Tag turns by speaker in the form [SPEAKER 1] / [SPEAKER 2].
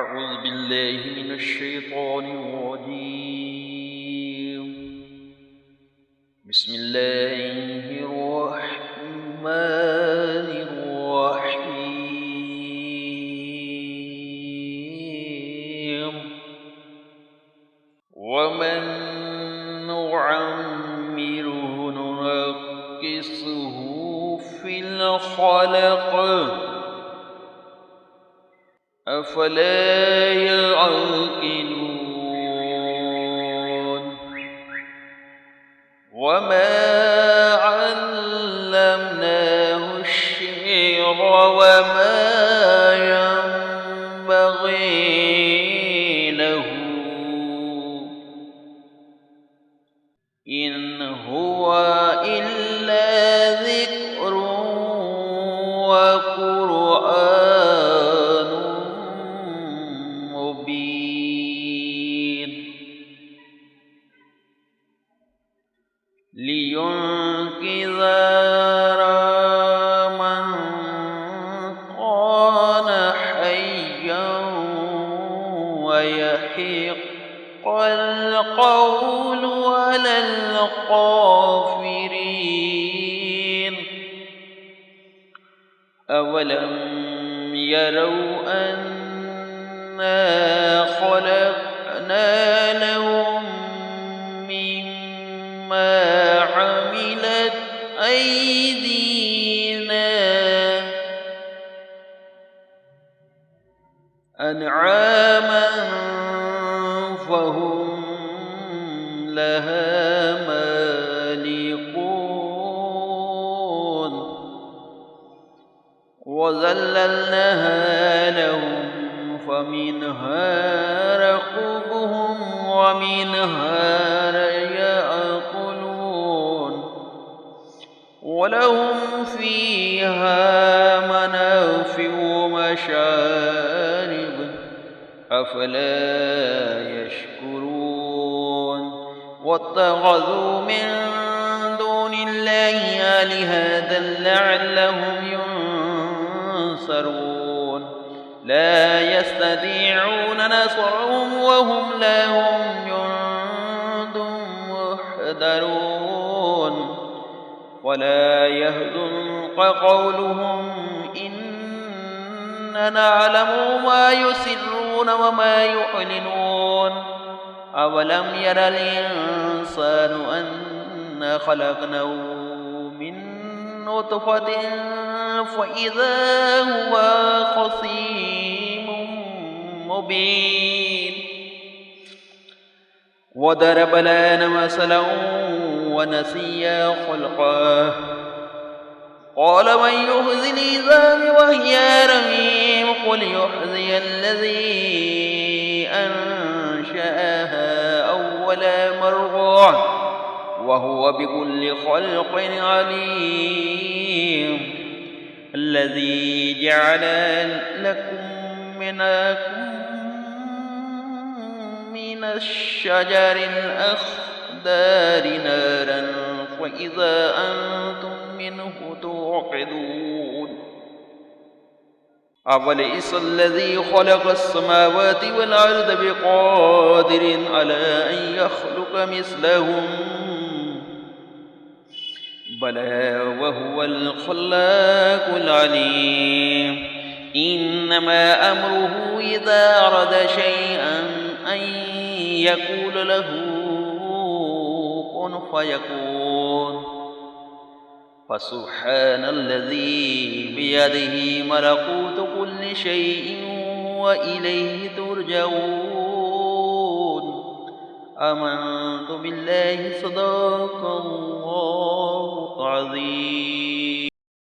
[SPEAKER 1] أعوذ بالله من الشيطان الرجيم. بسم الله الرحمن الرحيم. ومن نعمره ننكسه في الخلق أفلا يعقلون. وما علمناه الشعر وما ينبغي له إن هو إلا ذكر وقرآن مبين لينذر من كان حيا ويحق القول على الكافرين. أولم يروا أنا خلقنا لهم مما عملت أيدينا أنعاما فهم لها مالكون وذللناها لهم فمنها ركوبهم ومنها يأكلون ولهم فيها منافع ومشارب أفلا يشكرون. واتخذوا من دون الله آلهة لعلهم ينصرون لا يستطيعون نصرهم وهم لهم جند محضرون. ولا يحزنك قولهم إننا نعلم ما يسرون وما يعلنون. أولم ير الإنسان أنا خلقناه من نطفة فإذا هو خصيم مبين. وضرب لنا مثلا ونسي خلقه قال من يحيي العظام وهي رميم قل يحيي الذي أنشأها أول مرة وهو بكل خلق عليم. الذي جعل لكم من الشجر الأخضر نارا فإذا أنتم منه توقدون. أوليس الذي خلق السماوات والأرض بقادر على أن يخلق مثلهم بلى وهو الخلاق العليم. إنما أمره إذا أراد شيئا أن يقول له كن فيكون. فسبحان الذي بيده ملكوت كل شيء وإليه ترجعون. آمنت بالله صدق الله العظيم.